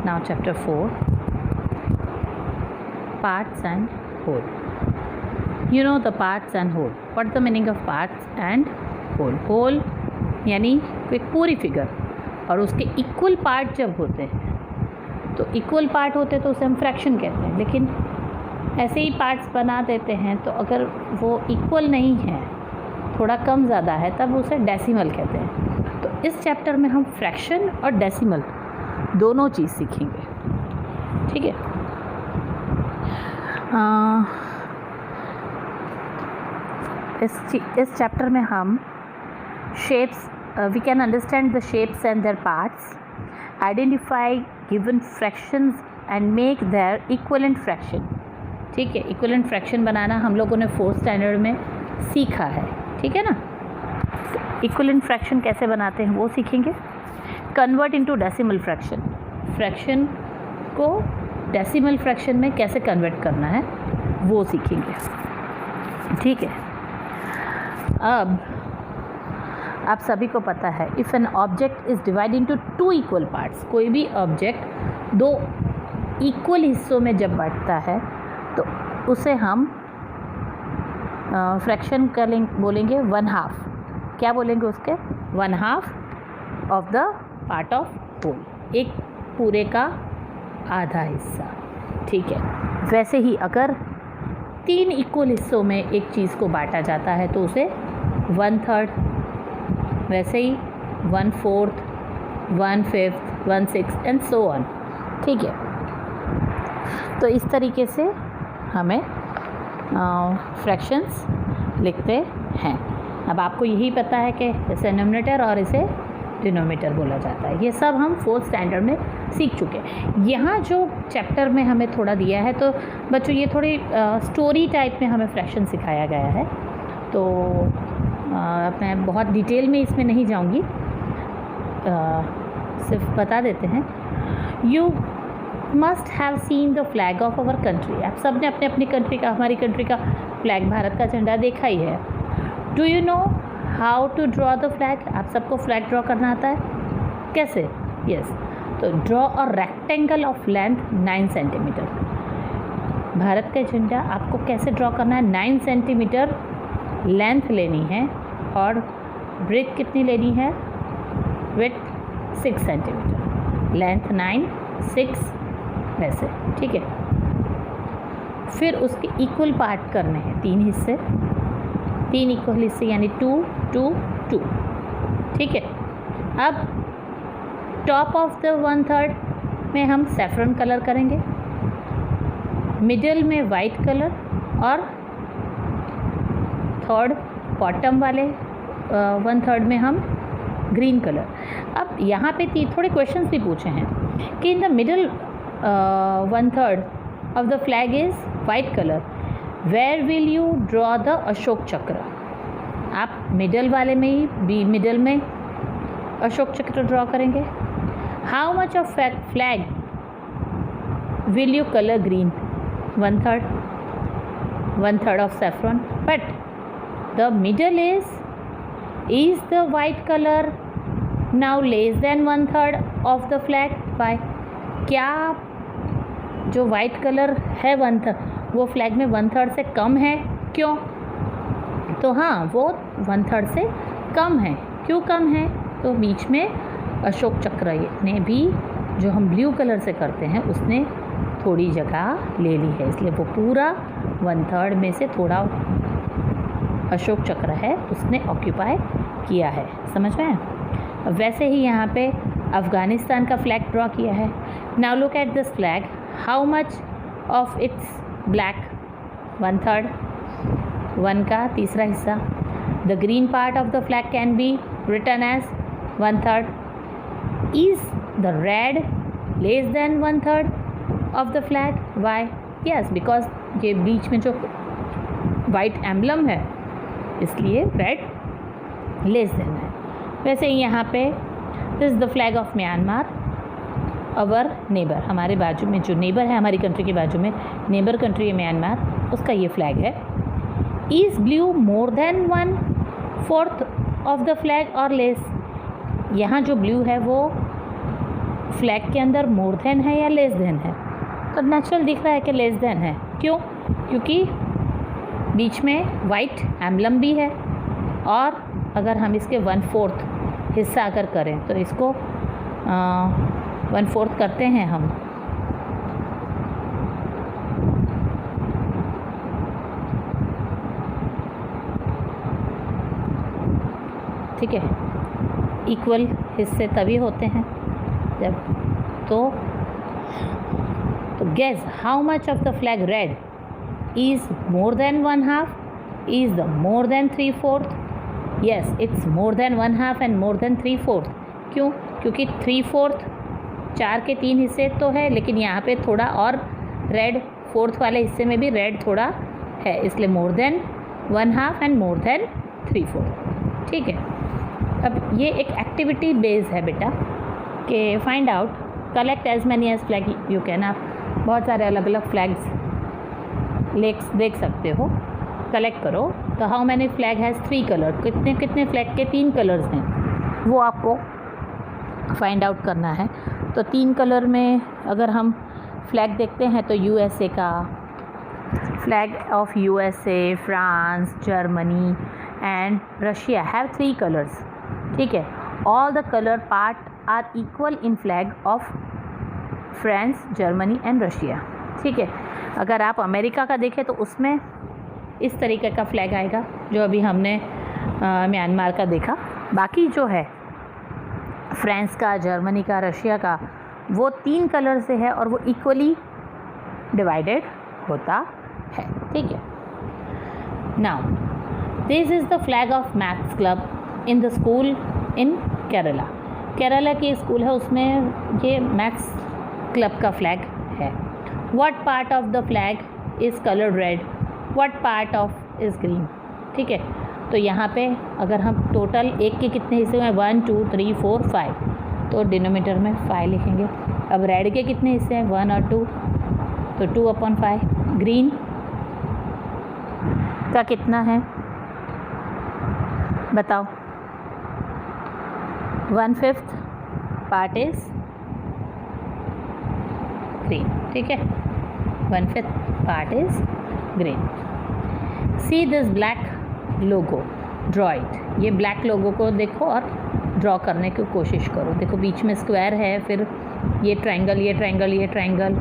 Now chapter 4, parts and whole. You know the parts and whole. What's the meaning of parts and whole? Whole यानी एक पूरी figure, और उसके equal part जब होते हैं तो इक्वल पार्ट होते तो उसे हम फ्रैक्शन कहते हैं, लेकिन ऐसे ही पार्ट्स बना देते हैं तो अगर वो इक्वल नहीं है, थोड़ा कम ज़्यादा है, तब उसे डेसिमल कहते हैं। तो इस चैप्टर में हम फ्रैक्शन और डेसिमल दोनों चीज़ सीखेंगे, ठीक है। इस चैप्टर में हम shapes, we can understand the shapes and their parts, identify given fractions and make their equivalent fraction, ठीक है। इक्विवेलेंट फ्रैक्शन बनाना हम लोगों ने 4th स्टैंडर्ड में सीखा है, ठीक है ना। तो इक्विवेलेंट फ्रैक्शन कैसे बनाते हैं वो सीखेंगे। Convert into decimal fraction, fraction को डेसिमल फ्रैक्शन में कैसे कन्वर्ट करना है वो सीखेंगे, ठीक है। अब आप सभी को पता है, if an object is divide into 2 equal parts, कोई भी ऑब्जेक्ट 2 इक्वल हिस्सों में जब बांटता है तो उसे हम फ्रैक्शन बोलेंगे 1/2। क्या बोलेंगे उसके? 1/2 of the part of whole, एक पूरे का आधा हिस्सा, ठीक है। वैसे ही अगर 3 इक्वल हिस्सों में एक चीज़ को बांटा जाता है तो उसे 1/3, वैसे ही 1/4, 1/5, 1/6 एंड सो ऑन, ठीक है। तो इस तरीके से हमें फ्रैक्शंस लिखते हैं। अब आपको यही पता है कि इसे न्यूमरेटर और इसे डिनोमिनेटर बोला जाता है। ये सब हम 4th स्टैंडर्ड में सीख चुके हैं। यहाँ जो चैप्टर में हमें थोड़ा दिया है, तो बच्चों ये थोड़ी स्टोरी टाइप में हमें फ्रैक्शन सिखाया गया है, तो मैं बहुत डिटेल में इसमें नहीं जाऊँगी, सिर्फ बता देते हैं। You must have seen the flag of our country, आप सब ने अपने अपनी कंट्री का, हमारी कंट्री का फ्लैग, भारत का झंडा देखा ही है। Do you know how to draw the flag? आप सबको फ्लैग ड्रॉ करना आता है कैसे? यस, तो draw a rectangle of length 9 centimetre. Bharat का झंडा आपको कैसे ड्रॉ करना है? 9 सेंटीमीटर लेंथ लेनी है और ब्रेथ कितनी लेनी है? विड्थ 6 सेंटीमीटर, लेंथ 9, 6 वैसे, ठीक है। फिर उसके इक्वल पार्ट करने हैं, 3 हिस्से, 3 इक्वल हिस्से यानी 2, 2, 2, ठीक है। अब टॉप ऑफ द 1/3 में हम सैफरन कलर करेंगे, मिडिल में वाइट कलर और थर्ड बॉटम वाले 1/3 में हम ग्रीन कलर। अब यहाँ पे थोड़े क्वेश्चंस भी पूछे हैं कि in the middle 1/3 of the flag is white color, where will you draw the Ashok चक्र? आप मिडल वाले में ही मिडल में अशोक चक्र ड्रॉ करेंगे। How much of flag will you color green? 1/3, 1/3 of saffron, but the middle is the white color now less than 1/3 of the flag? Why? क्या जो white colour है 1/3 वो फ्लैग में 1/3 से कम है? क्यों? तो हाँ, वो 1/3 से कम है। क्यों कम है? तो बीच में अशोक चक्र ने भी, जो हम ब्लू कलर से करते हैं, उसने थोड़ी जगह ले ली है, इसलिए वो पूरा 1/3 में से थोड़ा अशोक चक्र है उसने ऑक्यूपाई किया है। समझ में? वैसे ही यहाँ पे अफ़गानिस्तान का फ्लैग ड्रॉ किया है। Now look at this flag, how much of its black? 1/3, 1 का तीसरा हिस्सा। The green part of the flag can be written as 1/3। Is the red less than 1/3 of the flag? Why? Yes, because ये बीच में जो white emblem है इसलिए red less then है। वैसे ही यहाँ पे this is the flag of Myanmar, our neighbour, हमारे बाजू में जो नेबर है, हमारी कंट्री के बाजू में नेबर कंट्री है म्यांमार, उसका ये फ्लैग है। Is blue more than 1/4 of the flag और लेस? यहाँ जो ब्लू है वो फ्लैग के अंदर मोर देन है या लेस देन है? तो नेचुरल दिख रहा है कि लेस देन है। क्यों? क्योंकि बीच में वाइट एम्बलम भी है, और अगर हम इसके 1/4 हिस्सा अगर करें तो इसको 1/4 करते हैं हम, ठीक है। इक्वल हिस्से तभी होते हैं जब तो guess how much of the flag red is more than 1/2, is the more than 3/4? Yes, it's more than 1/2 and more than 3/4। क्यों? क्योंकि 3/4 4 के 3 हिस्से तो है, लेकिन यहाँ पे थोड़ा और रेड 4th वाले हिस्से में भी रेड थोड़ा है, इसलिए मोर देन 1/2 एंड मोर देन 3/4। ठीक है। अब ये एक एक्टिविटी बेस है बेटा कि find out, collect as many as flag you can. आप बहुत सारे अलग अलग फ्लैग्स देख सकते हो, कलेक्ट करो। तो how many flag has 3 colour, कितने कितने फ्लैग के 3 कलर्स हैं वो आपको फाइंड आउट करना है। तो 3 कलर में अगर हम फ्लैग देखते हैं तो यूएसए का flag of USA, France, Germany and Russia have 3 colours. ठीक है। All the colour part are equal in flag of France, Germany and Russia. ठीक है। अगर आप अमेरिका का देखें तो उसमें इस तरीके का फ्लैग आएगा जो अभी हमने म्यांमार का देखा। बाकी जो है फ्रांस का, जर्मनी का, रशिया का, वो 3 कलर से है और वो इक्वली डिवाइडेड होता है। ठीक है। Now this is the flag of maths club in the school इन केरला। केरला की स्कूल है, उसमें ये मैथ्स क्लब का फ्लैग है। What part of the flag is coloured red, what part of is green. ठीक है। तो यहाँ पे अगर हम टोटल एक के कितने हिस्से हैं, 1 2 3 4 5, तो डिनोमीटर में 5 लिखेंगे। अब रेड के कितने हिस्से हैं, 1 और 2, तो 2/5। ग्रीन का कितना है बताओ? 1/5 पार्ट इज ग्रीन। ठीक है। 1/5 part is green. See this black logo, draw it. ये ब्लैक लोगो को देखो और ड्रॉ करने की कोशिश करो। देखो बीच में स्क्वायर है, फिर ये ट्रायंगल, ये ट्रायंगल, ये ट्रायंगल,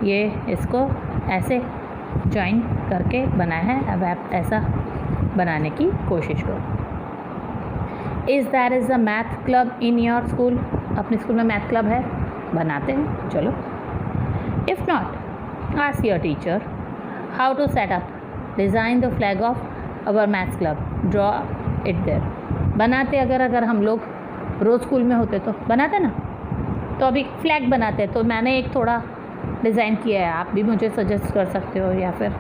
ये इसको ऐसे ज्वाइन करके बनाया है। अब आप ऐसा बनाने की कोशिश करो। Is there is a math club in your school? अपने स्कूल में मैथ क्लब है? बनाते हैं, चलो। If not, ask your teacher how to set up, design the flag of our maths club, draw it there. बनाते अगर हम लोग रोज़ स्कूल में होते तो बनाते ना, तो अभी फ्लैग बनाते। तो मैंने एक थोड़ा डिज़ाइन किया है, आप भी मुझे सजेस्ट कर सकते हो, या फिर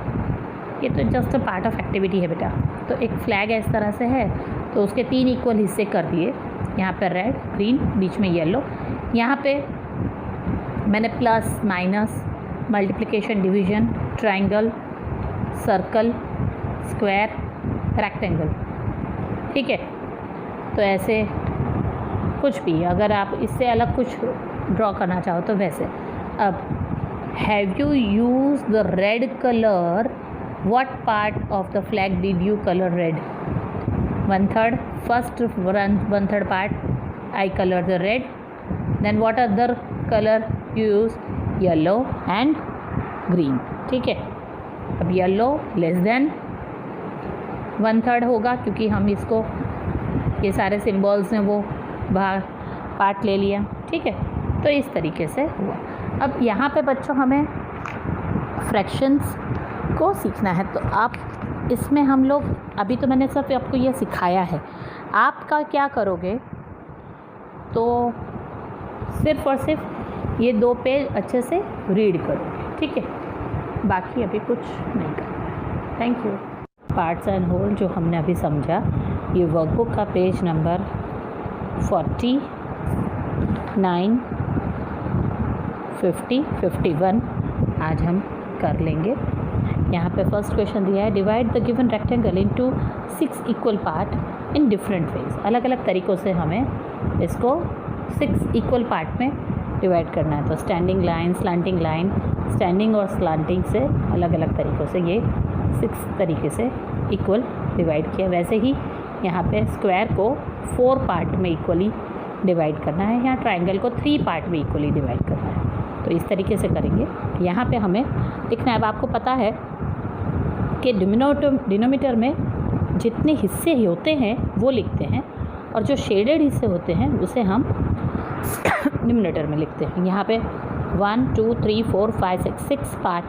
ये तो just a part of activity है बेटा। तो एक फ्लैग इस तरह से है, तो उसके 3 इक्वल हिस्से कर दिए। यहाँ पर रेड, ग्रीन, बीच में येलो। यहाँ पे मैंने plus, minus, multiplication, division, triangle, circle, square, rectangle. ठीक है। तो ऐसे कुछ भी, अगर आप इससे अलग कुछ ड्रॉ करना चाहो तो वैसे। अब have you use the red colour, what part of the flag did you colour red? 1/3, first 1/3 part I colour the red. Then what other colour you use? Yellow and green. ठीक है। अब yellow less than 1/3 होगा, क्योंकि हम इसको ये सारे symbols हैं वो बाहर पार्ट ले लिया। ठीक है। तो इस तरीके से हुआ। अब यहाँ पे बच्चों हमें फ्रैक्शंस को सीखना है, तो आप इसमें हम लोग अभी तो मैंने सिर्फ आपको ये सिखाया है, आपका क्या करोगे तो सिर्फ और सिर्फ ये 2 पेज अच्छे से रीड करोगे। ठीक है। बाकी अभी कुछ नहीं करना। Thank you. Parts and whole जो हमने अभी समझा, ये वर्कबुक का पेज नंबर 49, 50, 51 आज हम कर लेंगे। यहाँ पे फर्स्ट क्वेश्चन दिया है, divide the given rectangle into 6 equal part in different ways. अलग अलग तरीक़ों से हमें इसको 6 इक्वल पार्ट में डिवाइड करना है। तो standing line, slanting line, standing और स्लांटिंग से अलग अलग तरीक़ों से ये 6 तरीके से इक्वल डिवाइड किया। वैसे ही यहाँ पे स्क्वायर को 4 पार्ट में इक्वली डिवाइड करना है, यहाँ ट्रायंगल को 3 पार्ट में इक्वली डिवाइड करना है। तो इस तरीके से करेंगे। यहाँ पे हमें लिखना है, अब आपको पता है कि डिनोमीटर में जितने हिस्से होते हैं वो लिखते हैं, और जो शेडेड हिस्से होते हैं उसे हम न्यूमरेटर में लिखते हैं। यहाँ पे 1 2 3 4 5 6 पार्ट,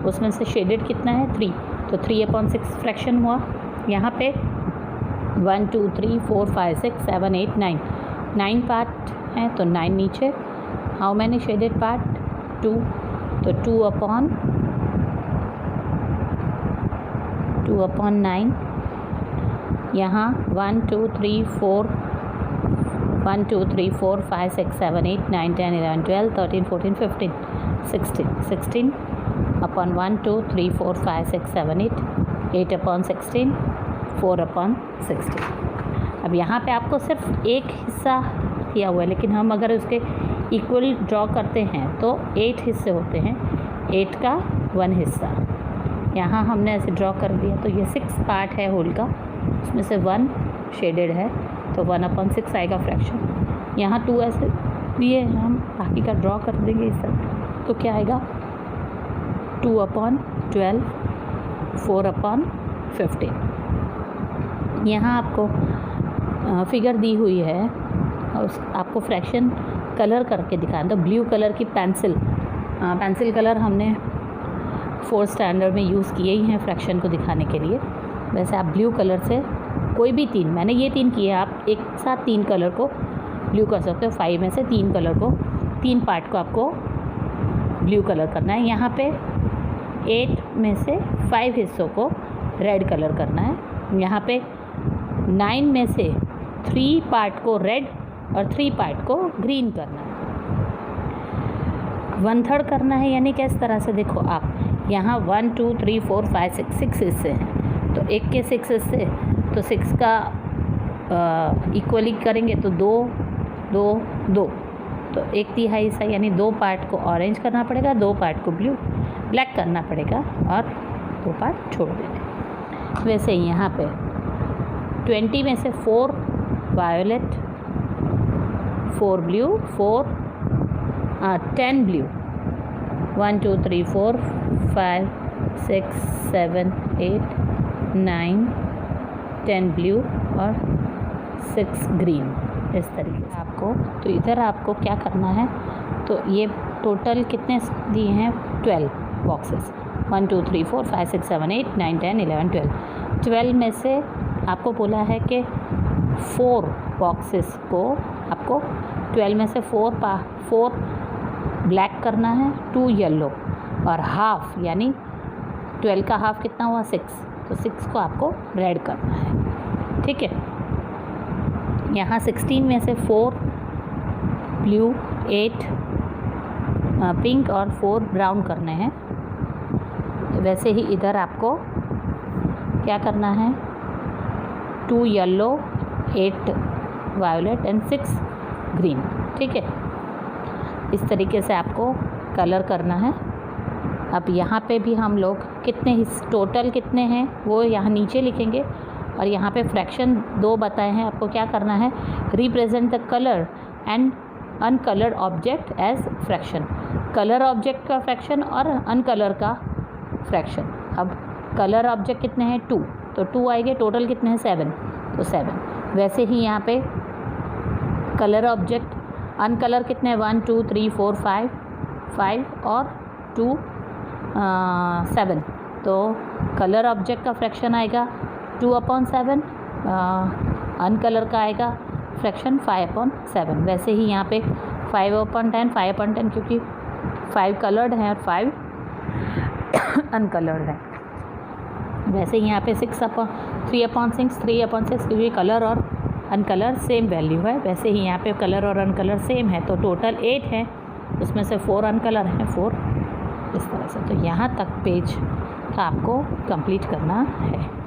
उसमें से शेडेड कितना है 3, तो 3/6 फ्रैक्शन हुआ। यहाँ पे 1 2 3 4 5 6 7 8 9 पार्ट हैं, तो 9 नीचे। हाउ मैनी शेडेड पार्ट 2, तो 2/9। यहाँ 1 2 3 4 1 2 3 4 5 6 7 8 9 10 11 12 13 14 15 16 16/1 2 3 4 5 6 7 8/16 4/16। अब यहाँ पे आपको सिर्फ एक हिस्सा किया हुआ है, लेकिन हम अगर उसके इक्वल ड्रॉ करते हैं तो 8 हिस्से होते हैं, 8 का 1 हिस्सा यहाँ हमने ऐसे ड्रॉ कर दिया। तो ये 6 पार्ट है होल का, उसमें से 1 शेडेड है, तो 1/6 आएगा फ्रैक्शन। यहाँ 2 ऐसे दिए हैं, हम बाकी का ड्रॉ कर देंगे इस तरह, तो क्या आएगा 2/12 4/15। यहाँ आपको फिगर दी हुई है और आपको फ्रैक्शन कलर करके दिखाना। तो ब्लू कलर की पेंसिल कलर हमने 4th स्टैंडर्ड में यूज़ किए ही हैं फ्रैक्शन को दिखाने के लिए। वैसे आप ब्लू कलर से कोई भी 3, मैंने ये 3 किए, आप एक साथ 3 कलर को ब्लू कर सकते हो। 5 में से 3 कलर को, 3 पार्ट को आपको ब्लू कलर करना है। यहाँ पे 8 में से 5 हिस्सों को रेड कलर करना है। यहाँ पे 9 में से 3 पार्ट को रेड और 3 पार्ट को ग्रीन करना है। 1/3 करना है, यानी किस तरह से देखो आप, यहाँ 1 2 3 4 5 6 हिस्से हैं, तो 1 के 6 हिस्से, तो 6 का इक्वली करेंगे तो 2 2 2, तो 1/3 हिस्सा यानी 2 पार्ट को ऑरेंज करना पड़ेगा, 2 पार्ट को ब्लैक करना पड़ेगा और 2 पार्ट छोड़ देंगे। वैसे यहाँ पे 20 में से 4 वायोलेट, 4 ब्लू, 10 ब्लू, 1 2 3 4 5 6 7 8 9 10 ब्लू और 6 ग्रीन, इस तरीके से आपको। तो इधर आपको क्या करना है, तो ये टोटल कितने दिए हैं 12 बॉक्सेस, 1 2 3 4 5 6 7 8 9 10 11 12। 12 में से आपको बोला है कि 4 बॉक्सेस को आपको 12 में से 4 ब्लैक करना है, 2 येलो और हाफ, यानी 12 का हाफ कितना हुआ 6, तो 6 को आपको रेड करना है। ठीक है, यहाँ 16 में से 4 ब्लू, 8 पिंक और 4 ब्राउन करने हैं। वैसे ही इधर आपको क्या करना है, 2 येलो, 8 वायोलेट एंड 6 ग्रीन। ठीक है, इस तरीके से आपको कलर करना है। अब यहाँ पे भी हम लोग टोटल कितने हैं वो यहाँ नीचे लिखेंगे, और यहाँ पे फ्रैक्शन 2 बताए हैं। आपको क्या करना है, represent the colour and uncoloured object as fraction. Colour object का फ्रैक्शन और अनकलर का फ्रैक्शन। अब कलर ऑब्जेक्ट कितने हैं 2, तो 2 आएंगे, टोटल कितने हैं 7, तो 7। वैसे ही यहाँ पे कलर ऑब्जेक्ट, अनकलर कितने हैं 1 2 3 4 5 और 2 7, तो कलर ऑब्जेक्ट का फ्रैक्शन आएगा 2/7, अनकलर का आएगा फ्रैक्शन 5/7। वैसे ही यहाँ पे 5/10 5/10, क्योंकि 5 कलर्ड हैं और 5 अनकलर्ड हैं। वैसे ही यहाँ पे 3/6 3/6, क्योंकि कलर और अनकलर सेम वैल्यू है। वैसे ही यहाँ पे कलर और अनकलर सेम है, तो टोटल 8 है, उसमें से 4 अनकलर हैं, 4 इस तरह से। तो यहाँ तक पेज का आपको कंप्लीट करना है।